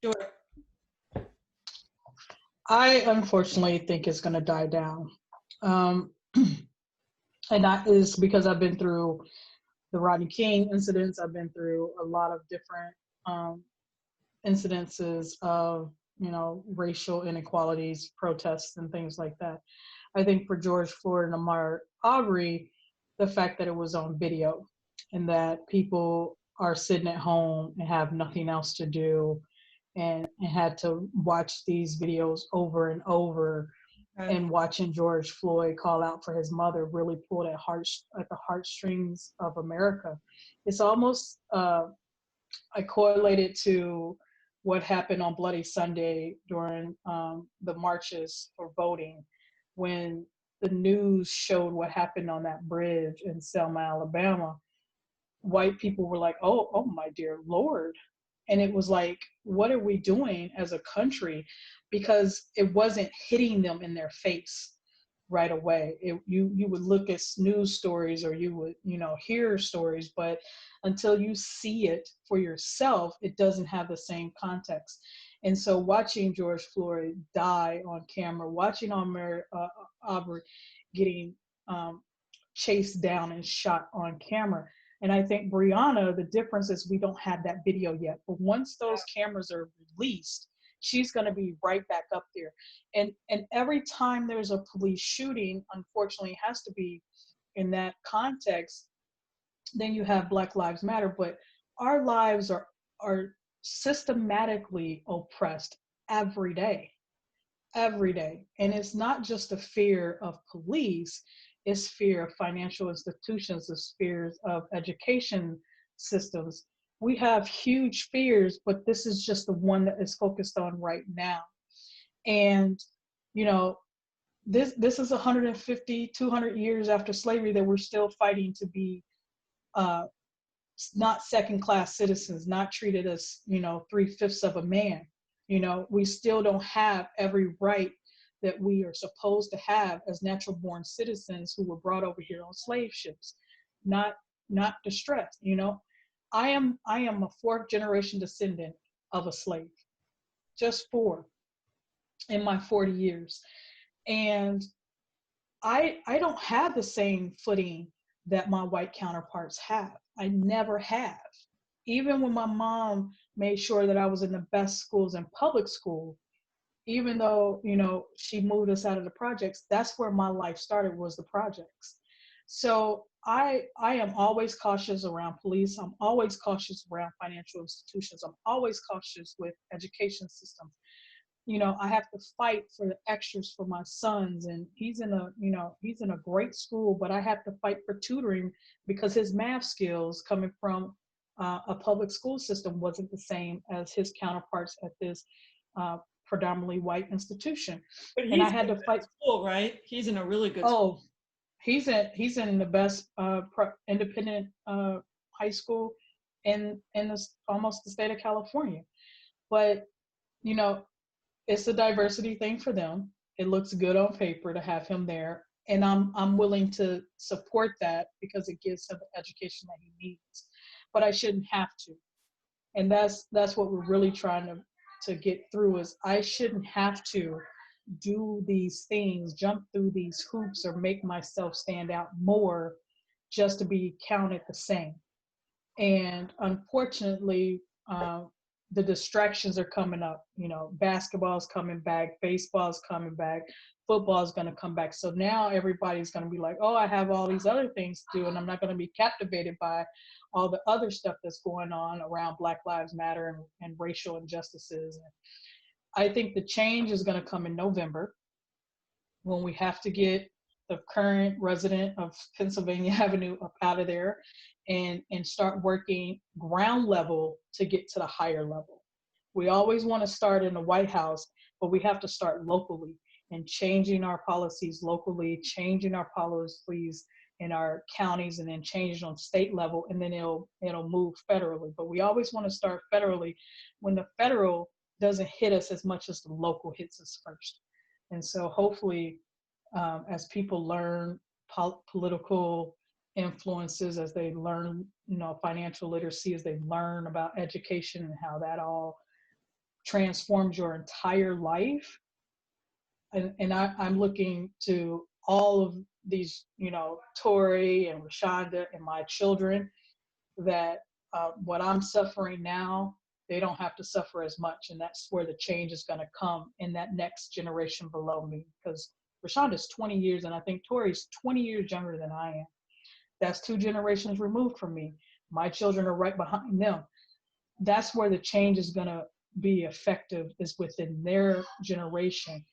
Joy. I unfortunately think it's going to die down. Um, and that is because I've been through the Rodney King incidents. I've been through a lot of different incidences of, racial inequalities, protests, and things like that. I think for George Floyd and Ahmaud Arbery, the fact that it was on video and that people are sitting at home and have nothing else to do and had to watch these videos over and over, Okay. and watching George Floyd call out for his mother really pulled at the heartstrings of America. It's almost I correlated to what happened on Bloody Sunday during the marches for voting, when the news showed what happened on that bridge in Selma, Alabama. White people were like, oh my dear Lord. And it was like, what are we doing as a country? Because it wasn't hitting them in their face right away. You would look at news stories, or you would, hear stories, but until you see it for yourself, it doesn't have the same context. And so watching George Floyd die on camera, watching Aubrey getting chased down and shot on camera. And I think Brianna, the difference is we don't have that video yet. But once those cameras are released, she's going to be right back up there. And every time there's a police shooting, unfortunately, it has to be in that context. Then you have Black Lives Matter, but our lives are systematically oppressed every day. Every day. And it's not just a fear of police, it's fear of financial institutions, it's fears of education systems. We have huge fears, but this is just the one that is focused on right now. And, this is 150, 200 years after slavery that we're still fighting to be uh, not second class citizens, not treated as, 3/5 of a man. We still don't have every right that we are supposed to have as natural born citizens who were brought over here on slave ships, not distressed. I am a fourth generation descendant of a slave, just four in my 40 years. And I don't have the same footing that my white counterparts have. I never have. Even when my mom made sure that I was in the best schools in public school, even though, she moved us out of the projects, that's where my life started, was the projects. So I am always cautious around police. I'm always cautious around financial institutions. I'm always cautious with education systems. I have to fight for the extras for my sons, and he's in a great school, but I have to fight for tutoring because his math skills coming from a public school system wasn't the same as his counterparts at this predominantly white institution. But And I he's had in to a good fight. school, right? He's in a really good school. Oh, he's in the best independent high school in almost the state of California. But you know, it's a diversity thing for them. It looks good on paper to have him there, and I'm willing to support that because it gives him the education that he needs. But I shouldn't have to, and that's what we're really trying to get through. Is I shouldn't have to do these things, jump through these hoops, or make myself stand out more just to be counted the same. And unfortunately, the distractions are coming up. You know, basketball's coming back, baseball's coming back, football's going to come back. So now everybody's going to be like, oh, I have all these other things to do, and I'm not going to be captivated by all the other stuff that's going on around Black Lives Matter and racial injustices. I think the change is going to come in November, when we have to get the current resident of Pennsylvania Avenue up out of there and start working ground level to get to the higher level. We always want to start in the White House, but we have to start locally and changing our policies locally, changing our policies in our counties, and then change on state level, and then it'll move federally. But we always want to start federally when the federal doesn't hit us as much as the local hits us first. And so hopefully, as people learn political influences, as they learn, you know, financial literacy, as they learn about education and how that all transforms your entire life. And I'm looking to all of these, you know, Tori and Reshonda and my children, that what I'm suffering now, they don't have to suffer as much. And that's where the change is going to come in that next generation below me. Because Reshonda's 20 years, and I think Tori's 20 years younger than I am. That's 2 generations removed from me. My children are right behind them. That's where the change is going to be effective, is within their generation.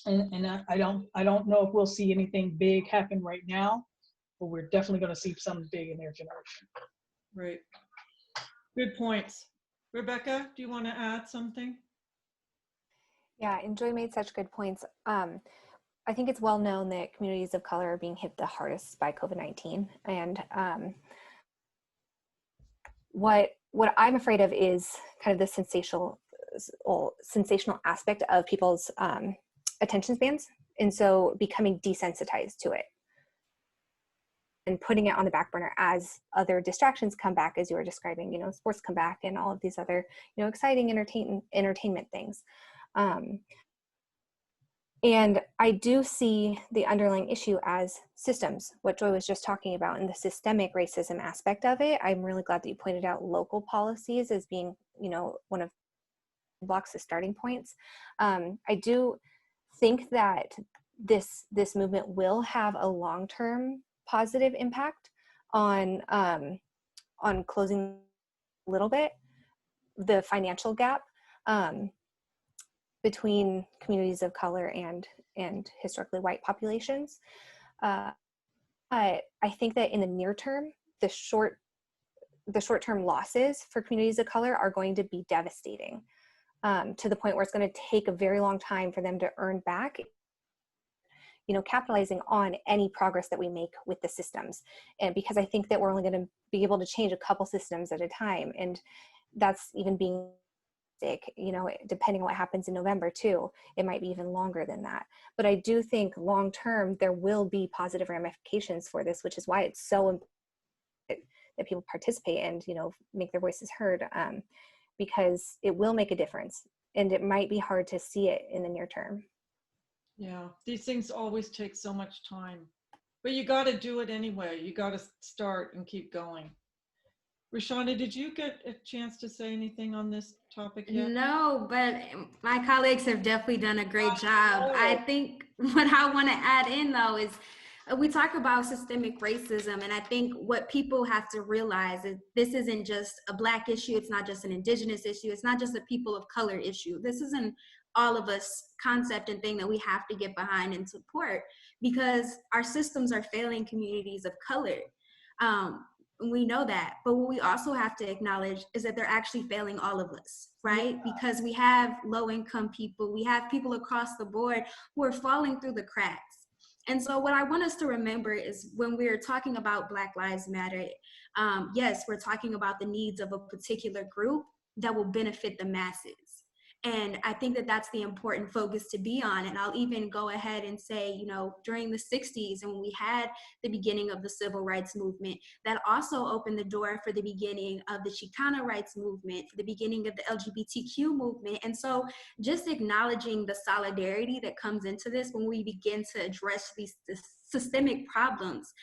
And I don't know if we'll see anything big happen right now, but we're definitely going to see something big in their generation. Right. Good points. Rebecca, do you want to add something? Yeah, and Joy made such good points. I think it's well known that communities of color are being hit the hardest by COVID-19. And what I'm afraid of is kind of the sensational aspect of people's attention spans. And so becoming desensitized to it and putting it on the back burner as other distractions come back, as you were describing, you know, sports come back and all of these other, you know, exciting entertainment things. And I do see the underlying issue as systems, what Joy was just talking about, and the systemic racism aspect of it. I'm really glad that you pointed out local policies as being, you know, one of the blocks, the starting points. I do think that this movement will have a long-term positive impact on closing a little bit the financial gap between communities of color and historically white populations. I think that in the near term, the short-term losses for communities of color are going to be devastating, to the point where it's going to take a very long time for them to earn back, you know, capitalizing on any progress that we make with the systems. And because I think that we're only going to be able to change a couple systems at a time, and that's even being, you know, depending on what happens in November too, it might be even longer than that. But I do think long term there will be positive ramifications for this, which is why it's so important that people participate and, you know, make their voices heard, because it will make a difference, and it might be hard to see it in the near term. Yeah, these things always take so much time, but you got to do it anyway. You got to start and keep going. Reshonda, did you get a chance to say anything on this topic yet? No, but my colleagues have definitely done a great job. I think what I want to add in though is we talk about systemic racism, and I think what people have to realize is this isn't just a Black issue. It's not just an Indigenous issue. It's not just a people of color issue. This is an all of us concept and thing that we have to get behind and support, because our systems are failing communities of color. We know that, but what we also have to acknowledge is that they're actually failing all of us, right? Because we have low-income people, we have people across the board who are falling through the cracks. And so what I want us to remember is when we're talking about Black Lives Matter, yes, we're talking about the needs of a particular group that will benefit the masses. And I think that that's the important focus to be on. And I'll even go ahead and say, you know, during the 60s, and when we had the beginning of the civil rights movement, that also opened the door for the beginning of the Chicana rights movement, for the beginning of the LGBTQ movement. And so just acknowledging the solidarity that comes into this when we begin to address these systemic problems,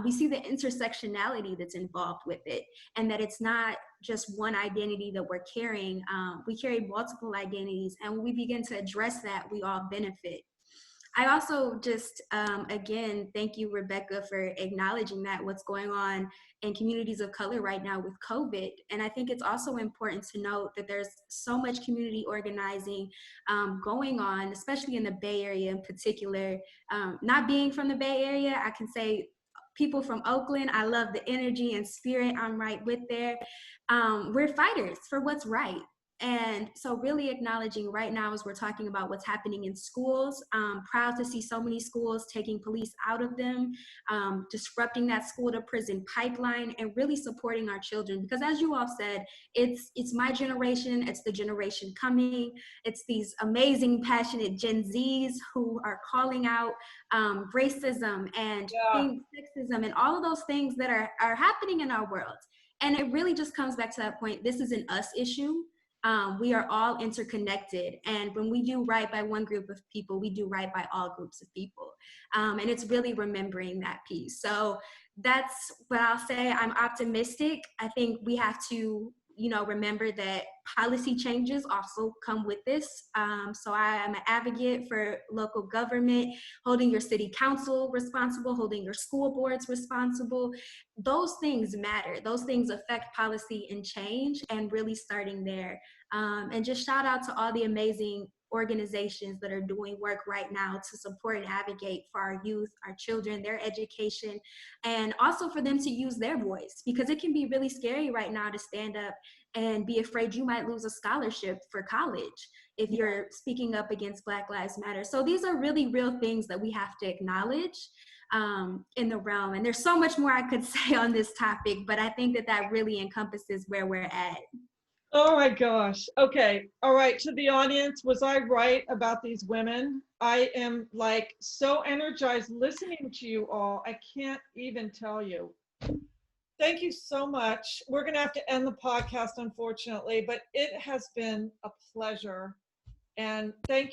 we see the intersectionality that's involved with it, and that it's not just one identity that we're carrying. We carry multiple identities, and when we begin to address that, we all benefit. I also just, again, thank you, Rebecca, for acknowledging that what's going on in communities of color right now with COVID. And I think it's also important to note that there's so much community organizing going on, especially in the Bay Area in particular. Not being from the Bay Area, I can say people from Oakland, I love the energy and spirit. I'm right with there. We're fighters for what's right. And so really acknowledging right now as we're talking about what's happening in schools, proud to see so many schools taking police out of them, disrupting that school to prison pipeline, and really supporting our children. Because as you all said, it's my generation, it's the generation coming, it's these amazing, passionate Gen Zs who are calling out racism and sexism and all of those things that are happening in our world. And it really just comes back to that point, this is an us issue. We are all interconnected, and when we do right by one group of people, we do right by all groups of people. And it's really remembering that piece. So that's what I'll say. I'm optimistic. I think we have to, remember that policy changes also come with this. So I am an advocate for local government, holding your city council responsible, holding your school boards responsible. Those things matter. Those things affect policy and change, and really starting there. And just shout out to all the amazing organizations that are doing work right now to support and advocate for our youth, our children, their education, and also for them to use their voice, because it can be really scary right now to stand up and be afraid you might lose a scholarship for college if you're speaking up against Black Lives Matter. So these are really real things that we have to acknowledge in the realm. And there's so much more I could say on this topic, but I think that really encompasses where we're at. Oh my gosh. Okay. All right. To the audience, was I right about these women? I am like so energized listening to you all. I can't even tell you. Thank you so much. We're going to have to end the podcast, unfortunately, but it has been a pleasure. And thank you.